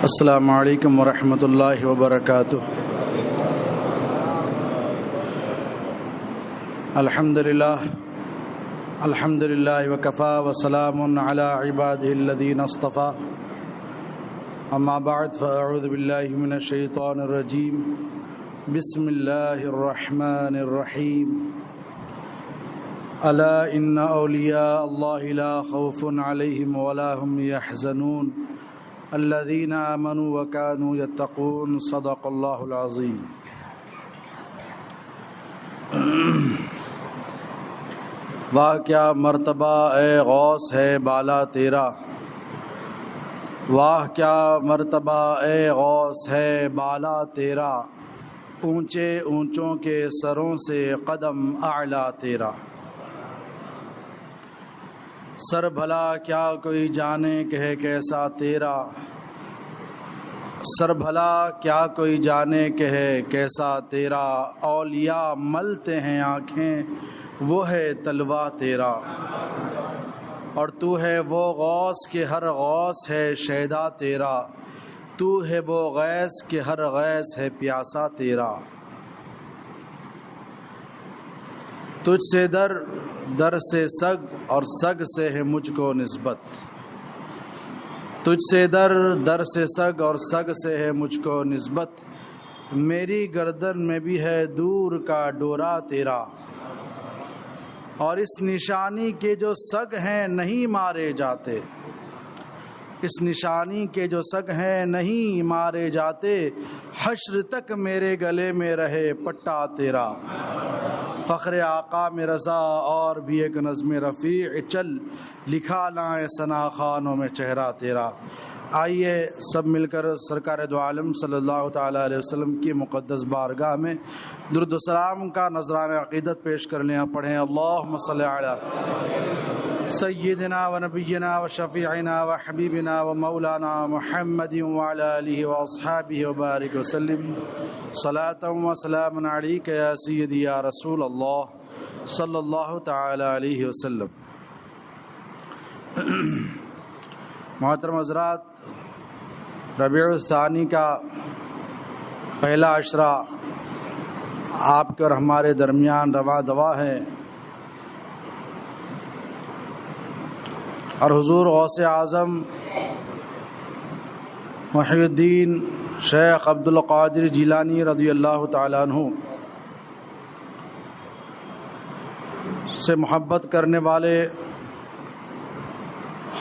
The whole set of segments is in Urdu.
السلام علیکم ورحمۃ اللہ وبرکاتہ۔ الحمد للہ وکفا وسلام علی عبادہ الذین اصطفیٰ، اما بعد فاعوذ باللہ من الشیطان الرجیم، بسم اللہ الرحمن الرحیم۔ الا ان اولیاء اللہ لا خوف علیہم ولا هم یحزنون الذین آمنوا وکانوا یتقون، صدق اللہ العظیم۔ واہ کیا مرتبہ اے غوث ہے بالا تیرا، واہ کیا مرتبہ اے غوث ہے بالا تیرا، اونچے اونچوں کے سروں سے قدم اعلیٰ تیرا۔ سر بھلا کیا کوئی جانے کہ ہے کیسا تیرا، سر بھلا کیا کوئی جانے کہ ہے کیسا تیرا، اولیاء ملتے ہیں آنکھیں وہ ہے طلوہ تیرا، اور تو ہے وہ غوث کہ ہر غوث ہے شیدا تیرا، تو ہے وہ غیث کہ ہر غیث ہے پیاسا تیرا۔ تجھ سے در سے سگ اور سگ سے ہے مجھ کو نسبت، تجھ سے در سے سگ اور سگ سے ہے مجھ کو نسبت، میری گردن میں بھی ہے دور کا ڈورا تیرا، اور اس نشانی کے جو سگ ہیں نہیں مارے جاتے، اس نشانی کے جو سگ ہیں نہیں مارے جاتے، حشر تک میرے گلے میں رہے پٹا تیرا۔ فخر آقا میں رضا اور بھی ایک نظم رفیع چل، لکھا لائیں ثنا خوانوں میں چہرہ تیرا۔ آئیے سب مل کر سرکار دو عالم صلی اللہ تعالیٰ علیہ وسلم کی مقدس بارگاہ میں درود و سلام کا نذرانہ عقیدت پیش کر لیں۔ پڑھیں اللہم صلی علی سیدنا و نبینا و شفیعنا و حبیبنا و مولانا محمد وعلی آلہ و اصحابہ وبارک وسلم، صلاۃ و سلام علیک یا سیدی یا رسول اللہ صلی اللہ تعالیٰ علیہ وسلم۔ محترم حضرات، ربیع الثانی کا پہلا عشرہ آپ کے اور ہمارے درمیان رواں دواں ہے، اور حضور غوث اعظم محی الدین شیخ عبد القادر جیلانی رضی اللہ تعالیٰ عنہ سے محبت کرنے والے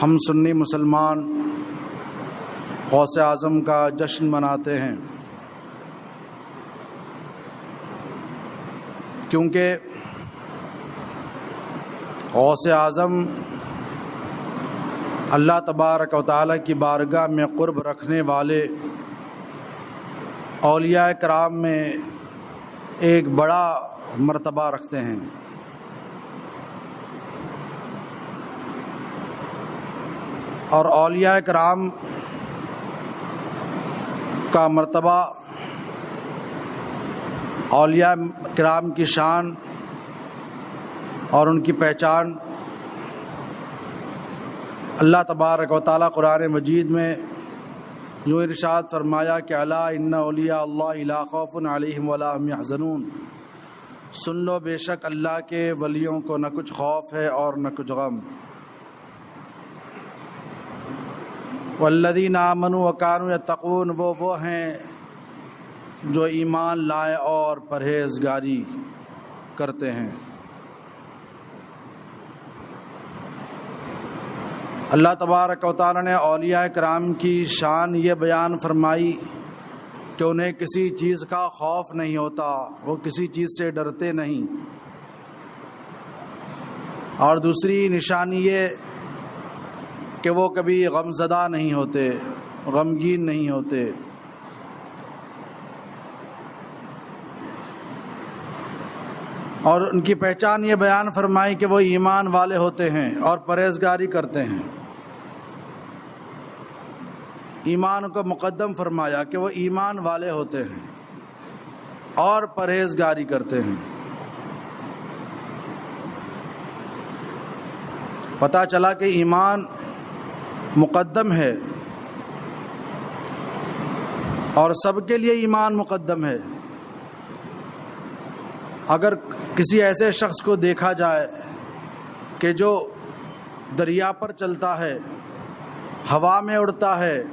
ہم سنی مسلمان غوث اعظم کا جشن مناتے ہیں، کیونکہ غوث اعظم اللہ تبارک و تعالیٰ کی بارگاہ میں قرب رکھنے والے اولیاء کرام میں ایک بڑا مرتبہ رکھتے ہیں، اور اولیاء کرام کا مرتبہ، اولیاء کرام کی شان اور ان کی پہچان اللہ تبارک و تعالیٰ قرآن مجید میں یوں ارشاد فرمایا کہ الا ان اولیاء اللہ لا خوف علیہم ولا هم یحزنون، سن لو بے شک اللہ کے ولیوں کو نہ کچھ خوف ہے اور نہ کچھ غم۔ والذین آمنوا وکانوا یتقون، وہ ہیں جو ایمان لائے اور پرہیزگاری کرتے ہیں۔ اللہ تبارک و تعالیٰ نے اولیاء کرام کی شان یہ بیان فرمائی کہ انہیں کسی چیز کا خوف نہیں ہوتا، وہ کسی چیز سے ڈرتے نہیں، اور دوسری نشانی یہ کہ وہ کبھی غم زدہ نہیں ہوتے، غمگین نہیں ہوتے۔ اور ان کی پہچان یہ بیان فرمائی کہ وہ ایمان والے ہوتے ہیں اور پرہیزگاری کرتے ہیں۔ ایمان کو مقدم فرمایا کہ وہ ایمان والے ہوتے ہیں اور پرہیزگاری کرتے ہیں۔ پتہ چلا کہ ایمان مقدم ہے اور سب کے لیے ایمان مقدم ہے۔ اگر کسی ایسے شخص کو دیکھا جائے کہ جو دریا پر چلتا ہے، ہوا میں اڑتا ہے،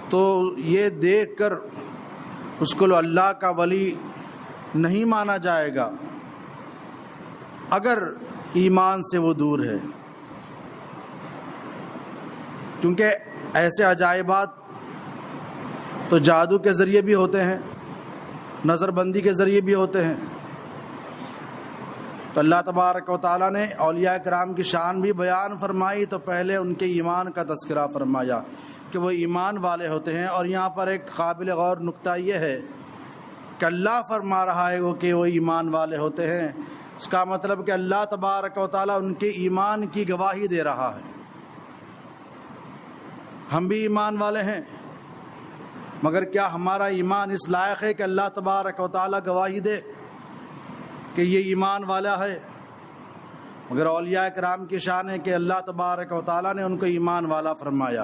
تو یہ دیکھ کر اس کو اللہ کا ولی نہیں مانا جائے گا اگر ایمان سے وہ دور ہے، کیونکہ ایسے عجائبات تو جادو کے ذریعے بھی ہوتے ہیں، نظر بندی کے ذریعے بھی ہوتے ہیں۔ تو اللہ تبارک و تعالیٰ نے اولیاء کرام کی شان بھی بیان فرمائی تو پہلے ان کے ایمان کا تذکرہ فرمایا کہ وہ ایمان والے ہوتے ہیں۔ اور یہاں پر ایک قابل غور نقطہ یہ ہے کہ اللہ فرما رہا ہے کہ وہ ایمان والے ہوتے ہیں، اس کا مطلب کہ اللہ تبارک و تعالیٰ ان کے ایمان کی گواہی دے رہا ہے۔ ہم بھی ایمان والے ہیں، مگر کیا ہمارا ایمان اس لائق ہے کہ اللہ تبارک و تعالیٰ گواہی دے کہ یہ ایمان والا ہے؟ مگر اولیاء کرام کی شان ہے کہ اللہ تبارک و تعالیٰ نے ان کو ایمان والا فرمایا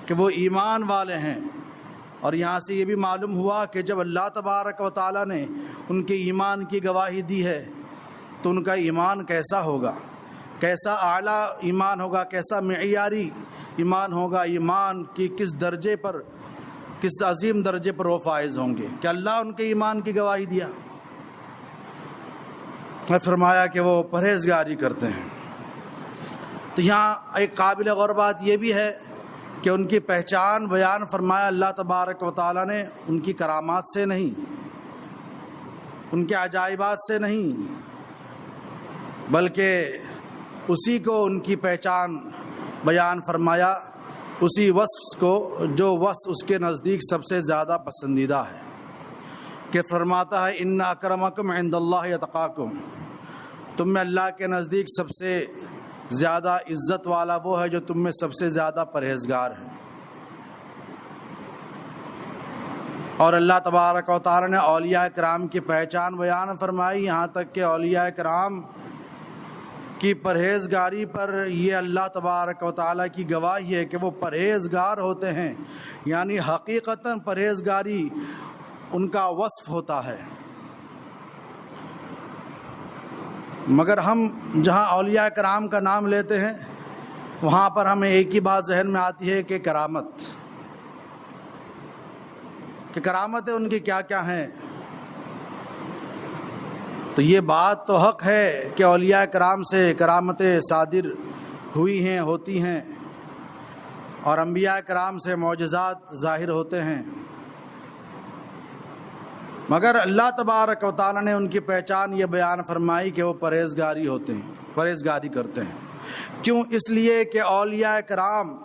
کہ وہ ایمان والے ہیں۔ اور یہاں سے یہ بھی معلوم ہوا کہ جب اللہ تبارک و تعالیٰ نے ان کے ایمان کی گواہی دی ہے تو ان کا ایمان کیسا ہوگا، کیسا اعلیٰ ایمان ہوگا، کیسا معیاری ایمان ہوگا، ایمان کی کس درجے پر، کس عظیم درجے پر وہ فائز ہوں گے کہ اللہ ان کے ایمان کی گواہی دیا اور فرمایا کہ وہ پرہیزگاری کرتے ہیں۔ تو یہاں ایک قابل غور بات یہ بھی ہے کہ ان کی پہچان بیان فرمایا اللہ تبارک و تعالیٰ نے ان کی کرامات سے نہیں، ان کے عجائبات سے نہیں، بلکہ اسی کو ان کی پہچان بیان فرمایا، اسی وصف کو جو وصف اس کے نزدیک سب سے زیادہ پسندیدہ ہے، کہ فرماتا ہے ان اکرمکم عند اللہ اتقاکم، تم میں اللہ کے نزدیک سب سے زیادہ عزت والا وہ ہے جو تم میں سب سے زیادہ پرہیزگار ہے۔ اور اللہ تبارک و تعالی نے اولیاء کرام کی پہچان بیان فرمائی، یہاں تک کہ اولیاء کرام کی پرہیزگاری پر یہ اللہ تبارک و تعالیٰ کی گواہی ہے کہ وہ پرہیزگار ہوتے ہیں، یعنی حقیقتاً پرہیزگاری ان کا وصف ہوتا ہے۔ مگر ہم جہاں اولیاء کرام کا نام لیتے ہیں وہاں پر ہمیں ایک ہی بات ذہن میں آتی ہے کہ کرامتیں ان کی کیا کیا ہیں۔ تو یہ بات تو حق ہے کہ اولیاء کرام سے کرامتیں صادر ہوئی ہیں، ہوتی ہیں، اور انبیاء کرام سے معجزات ظاہر ہوتے ہیں، مگر اللہ تبارک و تعالیٰ نے ان کی پہچان یہ بیان فرمائی کہ وہ پرہیزگاری ہوتے ہیں، پرہیزگاری کرتے ہیں۔ کیوں؟ اس لیے کہ اولیاء کرام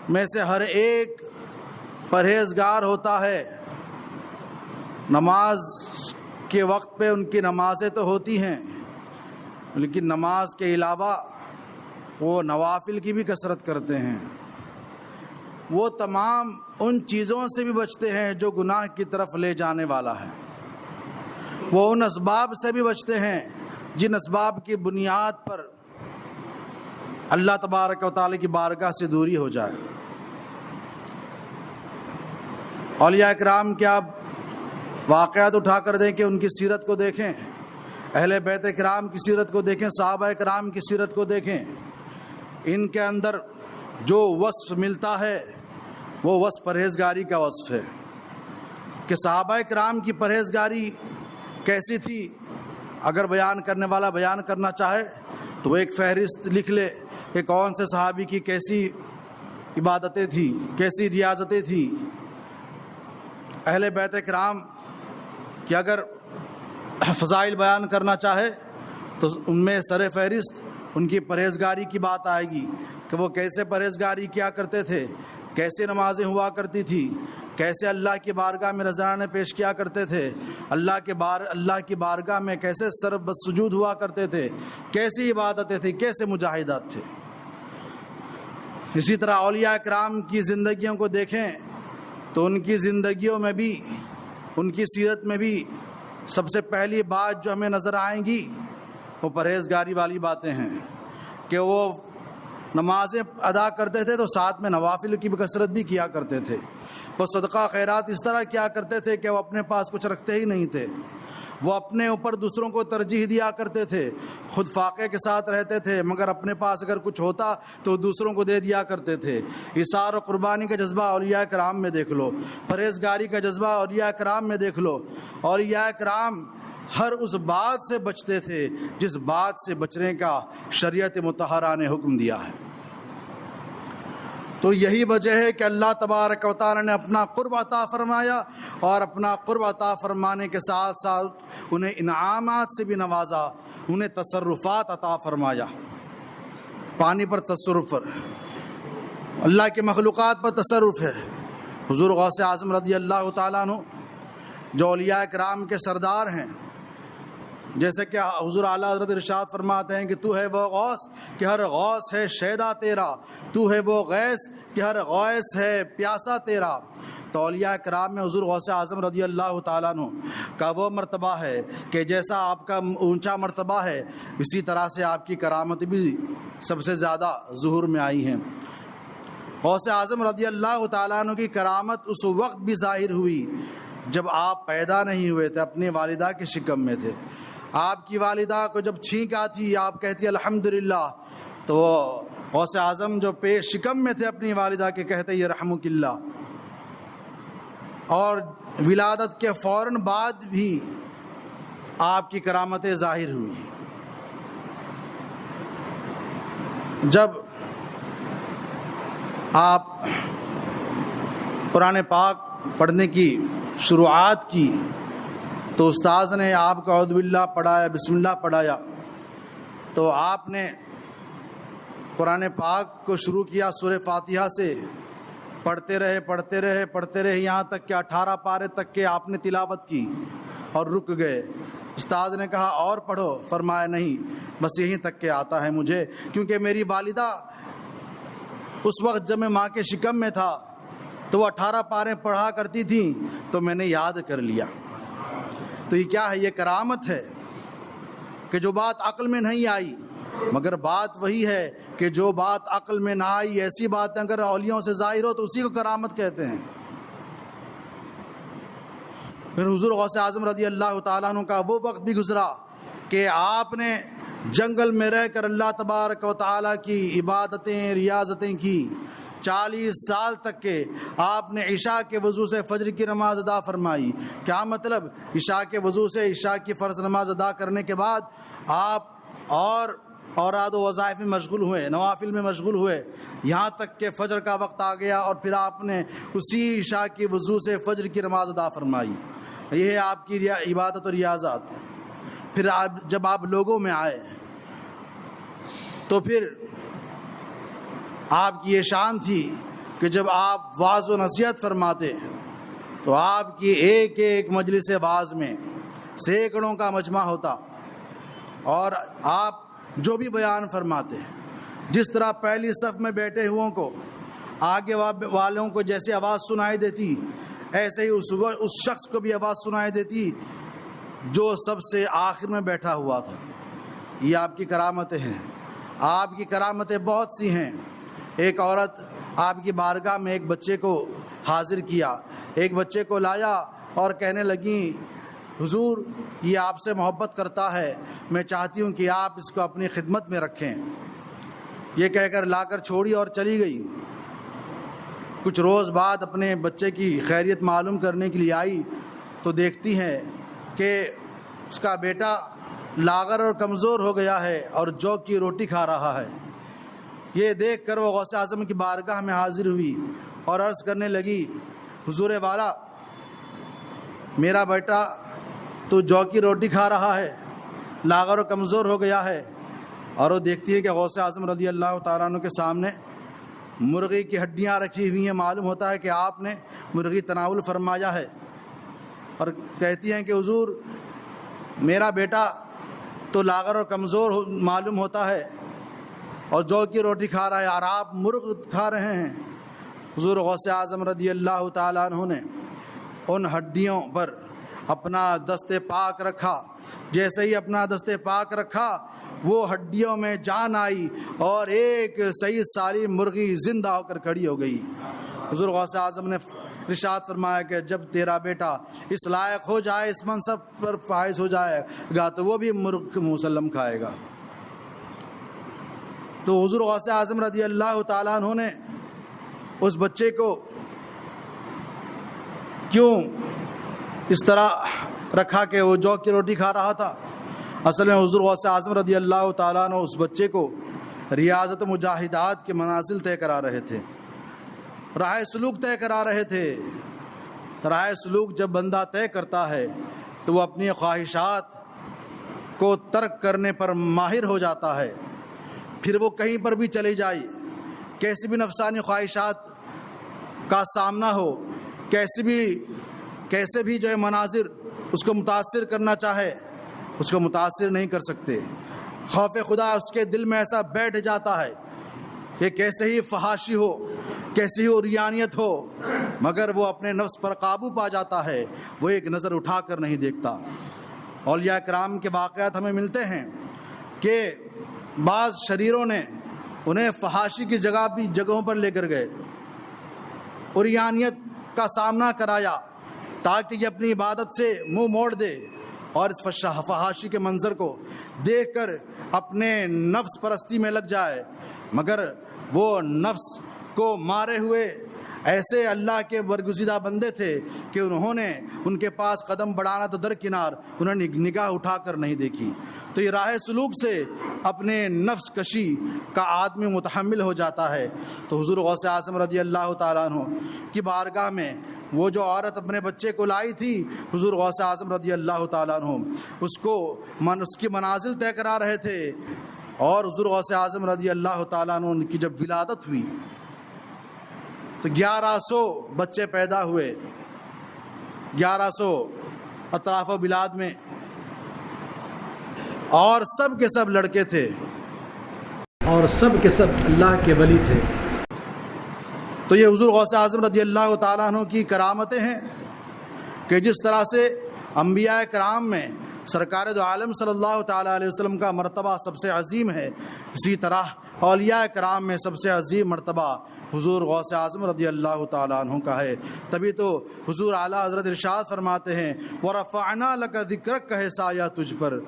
میں سے ہر ایک پرہیزگار ہوتا ہے۔ نماز کے وقت پہ ان کی نمازیں تو ہوتی ہیں، لیکن نماز کے علاوہ وہ نوافل کی بھی کثرت کرتے ہیں۔ وہ تمام ان چیزوں سے بھی بچتے ہیں جو گناہ کی طرف لے جانے والا ہے۔ وہ ان اسباب سے بھی بچتے ہیں جن اسباب کی بنیاد پر اللہ تبارک و تعالی کی بارگاہ سے دوری ہو جائے۔ اولیاء کرام کے آپ واقعات اٹھا کر دیکھیں، ان کی سیرت کو دیکھیں، اہل بیت کرام کی سیرت کو دیکھیں، صحابہ کرام کی سیرت کو دیکھیں، ان کے اندر جو وصف ملتا ہے وہ وصف پرہیزگاری کا وصف ہے۔ کہ صحابہ کرام کی پرہیزگاری کیسی تھی، اگر بیان کرنے والا بیان کرنا چاہے تو وہ ایک فہرست لکھ لے کہ کون سے صحابی کی کیسی عبادتیں تھیں، کیسی ریاضتیں تھیں۔ اہل بیت کرام کہ اگر فضائل بیان کرنا چاہے تو ان میں سر فہرست ان کی پرہیزگاری کی بات آئے گی کہ وہ کیسے پرہیزگاری کیا کرتے تھے، کیسے نمازیں ہوا کرتی تھی، کیسے اللہ کی بارگاہ میں نذرانے پیش کیا کرتے تھے، اللہ کی بارگاہ میں کیسے سر بسجود ہوا کرتے تھے، کیسی عبادتیں تھیں، کیسے مجاہدات تھے۔ اسی طرح اولیاء کرام کی زندگیوں کو دیکھیں تو ان کی زندگیوں میں بھی، ان کی سیرت میں بھی سب سے پہلی بات جو ہمیں نظر آئیں گی وہ پرہیزگاری والی باتیں ہیں کہ وہ نمازیں ادا کرتے تھے تو ساتھ میں نوافل کی بھی کثرت بھی کیا کرتے تھے. وہ صدقہ خیرات اس طرح کیا کرتے تھے کہ وہ اپنے پاس کچھ رکھتے ہی نہیں تھے. وہ اپنے اوپر دوسروں کو ترجیح دیا کرتے تھے. خود فاقے کے ساتھ رہتے تھے مگر اپنے پاس اگر کچھ ہوتا تو دوسروں کو دے دیا کرتے تھے. اثار و قربانی کا جذبہ اولیاء کرام میں دیکھ لو. پرہیزگاری کا جذبہ اولیاء کرام میں دیکھ لو. اولیاء کرام ہر اس بات سے بچتے تھے جس بات سے بچنے کا شریعت مطہرہ نے حکم دیا ہے. تو یہی وجہ ہے کہ اللہ تبارک و تعالی نے اپنا قرب عطا فرمایا اور اپنا قرب عطا فرمانے کے ساتھ ساتھ انہیں انعامات سے بھی نوازا. انہیں تصرفات عطا فرمایا. پانی پر تصرف پر، اللہ کے مخلوقات پر تصرف ہے. حضور غوث اعظم رضی اللہ تعالیٰ عنہ جو اولیاء کرام کے سردار ہیں، جیسے کہ حضور اعلیٰ حضرت ارشاد فرماتے ہیں کہ تو ہے وہ غوث کہ ہر غوث ہے شیدا تیرا، تو ہے وہ غیث کہ ہر غیث ہے پیاسا تیرا. تو اولیاء کرام میں حضور غوث اعظم رضی اللہ تعالیٰ عنہ کا وہ مرتبہ ہے کہ جیسا آپ کا اونچا مرتبہ ہے اسی طرح سے آپ کی کرامت بھی سب سے زیادہ ظہور میں آئی ہیں. غوث اعظم رضی اللہ تعالیٰ عنہ کی کرامت اس وقت بھی ظاہر ہوئی جب آپ پیدا نہیں ہوئے تھے، اپنی والدہ کے شکم میں تھے. آپ کی والدہ کو جب چھینک آتی آپ کہتی الحمدللہ، تو غوث اعظم جو شکم میں تھے اپنی والدہ کے کہتے یرحمک اللہ. اور ولادت کے فوراً بعد بھی آپ کی کرامتیں ظاہر ہوئی. جب آپ قرآن پاک پڑھنے کی شروعات کی تو استاذ نے آپ کو اعوذ باللہ پڑھایا، بسم اللہ پڑھایا. تو آپ نے قرآن پاک کو شروع کیا سورہ فاتحہ سے، پڑھتے رہے یہاں تک کہ 18 پارے تک کے آپ نے تلاوت کی اور رک گئے. استاد نے کہا اور پڑھو، فرمایا نہیں بس یہیں تک کے آتا ہے مجھے، کیونکہ میری والدہ اس وقت جب میں ماں کے شکم میں تھا تو وہ 18 پارے پڑھا کرتی تھیں تو میں نے یاد کر لیا. تو یہ کیا ہے؟ یہ کرامت ہے کہ جو بات عقل میں نہیں آئی، مگر بات وہی ہے کہ جو بات عقل میں نہ آئی، ایسی باتیں اگر اولیاءوں سے ظاہر ہو تو اسی کو کرامت کہتے ہیں. پھر حضور غوث اعظم رضی اللہ تعالیٰ عنہ کا وہ وقت بھی گزرا کہ آپ نے جنگل میں رہ کر اللہ تبارک و تعالیٰ کی عبادتیں ریاضتیں کی. 40 سال تک کے آپ نے عشاء کے وضو سے فجر کی نماز ادا فرمائی. کیا مطلب؟ عشاء کے وضو سے عشاء کی فرض نماز ادا کرنے کے بعد آپ اور اوراد و وظائف میں مشغول ہوئے، نوافل میں مشغول ہوئے، یہاں تک کہ فجر کا وقت آ گیا اور پھر آپ نے اسی عشاء کی وضو سے فجر کی نماز ادا فرمائی. یہ ہے آپ کی عبادت اور ریاضات. پھر جب آپ لوگوں میں آئے تو پھر آپ کی یہ شان تھی کہ جب آپ واعظ و نصیحت فرماتے تو آپ کی ایک ایک مجلس واعظ میں سینکڑوں کا مجمع ہوتا اور آپ جو بھی بیان فرماتے، جس طرح پہلی صف میں بیٹھے ہوں کو آگے والوں کو جیسے آواز سنائی دیتی، ایسے ہی اس شخص کو بھی آواز سنائی دیتی جو سب سے آخر میں بیٹھا ہوا تھا. یہ آپ کی کرامتیں ہیں. آپ کی کرامتیں بہت سی ہیں. ایک عورت آپ کی بارگاہ میں ایک بچے کو حاضر کیا، ایک بچے کو لایا اور کہنے لگیں حضور یہ آپ سے محبت کرتا ہے، میں چاہتی ہوں کہ آپ اس کو اپنی خدمت میں رکھیں. یہ کہہ کر لا کر چھوڑی اور چلی گئی. کچھ روز بعد اپنے بچے کی خیریت معلوم کرنے کے لیے آئی تو دیکھتی ہیں کہ اس کا بیٹا لاغر اور کمزور ہو گیا ہے اور جو کی روٹی کھا رہا ہے. یہ دیکھ کر وہ غوث اعظم کی بارگاہ میں حاضر ہوئی اور عرض کرنے لگی حضور والا میرا بیٹا تو جو کی روٹی کھا رہا ہے، لاغر اور کمزور ہو گیا ہے. اور وہ دیکھتی ہے کہ غوث اعظم رضی اللہ تعالیٰ عنہ کے سامنے مرغی کی ہڈیاں رکھی ہوئی ہیں. معلوم ہوتا ہے کہ آپ نے مرغی تناول فرمایا ہے. اور کہتی ہیں کہ حضور میرا بیٹا تو لاغر اور کمزور معلوم ہوتا ہے اور جو کی روٹی کھا رہا ہے اور آپ مرغ کھا رہے ہیں. حضور غوث اعظم رضی اللہ تعالیٰ عنہ نے ان ہڈیوں پر اپنا دست پاک رکھا. جیسے ہی اپنا دست پاک رکھا وہ ہڈیوں میں جان آئی اور ایک صحیح سالم مرغی زندہ ہو کر کھڑی ہو گئی۔ حضور غوث اعظم نے ارشاد فرمایا کہ جب تیرا بیٹا اس لائق ہو جائے، اس منصب پر فائز ہو جائے گا تو وہ بھی مرغ مسلم کھائے گا۔ تو حضور غوث اعظم رضی اللہ تعالیٰ عنہ نے اس بچے کو کیوں اس طرح رکھا کہ وہ جو کی روٹی کھا رہا تھا؟ اصل میں حضور غوث اعظم رضی اللہ تعالیٰ عنہ اس بچے کو ریاضت و مجاہدات کے منازل طے کرا رہے تھے، راہ سلوک طے کرا رہے تھے۔ راہ سلوک جب بندہ طے کرتا ہے تو وہ اپنی خواہشات کو ترک کرنے پر ماہر ہو جاتا ہے۔ پھر وہ کہیں پر بھی چلی جائے، کیسی بھی نفسانی خواہشات کا سامنا ہو، کیسے بھی جو ہے مناظر اس کو متاثر کرنا چاہے، اس کو متاثر نہیں کر سکتے۔ خوف خدا اس کے دل میں ایسا بیٹھ جاتا ہے کہ کیسے ہی فحاشی ہو، کیسی ہی عریانیت ہو، مگر وہ اپنے نفس پر قابو پا جاتا ہے، وہ ایک نظر اٹھا کر نہیں دیکھتا۔ اولیاء کرام کے واقعات ہمیں ملتے ہیں کہ بعض شریروں نے انہیں فحاشی کی جگہوں پر لے کر گئے، عریانیت کا سامنا کرایا تاکہ یہ اپنی عبادت سے منہ موڑ دے اور اس فحاشی کے منظر کو دیکھ کر اپنے نفس پرستی میں لگ جائے، مگر وہ نفس کو مارے ہوئے ایسے اللہ کے برگزیدہ بندے تھے کہ انہوں نے ان کے پاس قدم بڑھانا تو درکنار، انہوں نے نگاہ اٹھا کر نہیں دیکھی۔ تو یہ راہ سلوک سے اپنے نفس کشی کا آدمی متحمل ہو جاتا ہے۔ تو حضور غوث اعظم رضی اللہ تعالیٰ عنہ کی بارگاہ میں وہ جو عورت اپنے بچے کو لائی تھی، حضور غوث اعظم رضی اللہ تعالیٰ عنہ اس کی منازل طے کرا رہے تھے، اور حضور غوث اعظم رضی اللہ تعالیٰ عنہ کی جب ولادت ہوئی تو 1100 بچے پیدا ہوئے، 1100 اطراف و بلاد میں، اور سب کے سب لڑکے تھے اور سب کے سب اللہ کے ولی تھے۔ تو یہ حضور غوث اعظم رضی اللہ تعالیٰ عنہ کی کرامتیں ہیں کہ جس طرح سے انبیاء کرام میں سرکار دو عالم صلی اللہ تعالیٰ علیہ وسلم کا مرتبہ سب سے عظیم ہے، اسی طرح اولیاء کرام میں سب سے عظیم مرتبہ حضور غوث اعظم رضی اللہ تعالیٰ عنہ کا ہے۔ تبھی تو حضور اعلیٰ حضرت ارشاد فرماتے ہیں وَرَفَعْنَا لَكَ ذِكْرَكَ ہے سایہ تجھ پر،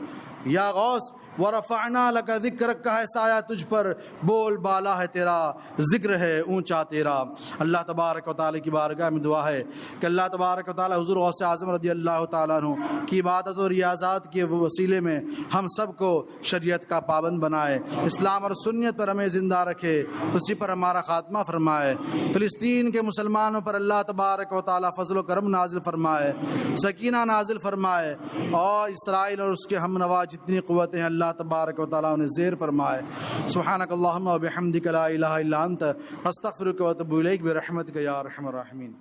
یا غوث وَرَفَعْنَا لَكَ ذِكْرَكَ ہے سایہ تجھ پر، بول بالا ہے تیرا، ذکر ہے اونچا تیرا۔ اللہ تبارک و تعالیٰ کی بارگاہ میں دعا ہے کہ اللہ تبارک و تعالیٰ حضور غوث اعظم رضی اللہ تعالیٰ عنہ کی عبادت اور ریاضات کے وسیلے میں ہم سب کو شریعت کا پابند بنائے، اسلام اور سنت پر ہمیں زندہ رکھے، اسی پر ہمارا خاتمہ فرمائے۔ فلسطین کے مسلمانوں پر اللہ تبارک و تعالیٰ فضل و کرم نازل فرمائے، سکینہ نازل فرمائے، اور اسرائیل اور اس کے ہم نوا جتنی قوتیں ہیں اللہ تبارک و تعالیٰ انہیں زیر فرمائے۔ سبحانک اللہم و بحمدک لا الہ الا انت استغفرک و اتوب الیک برحمتک یا ارحم الراحمین۔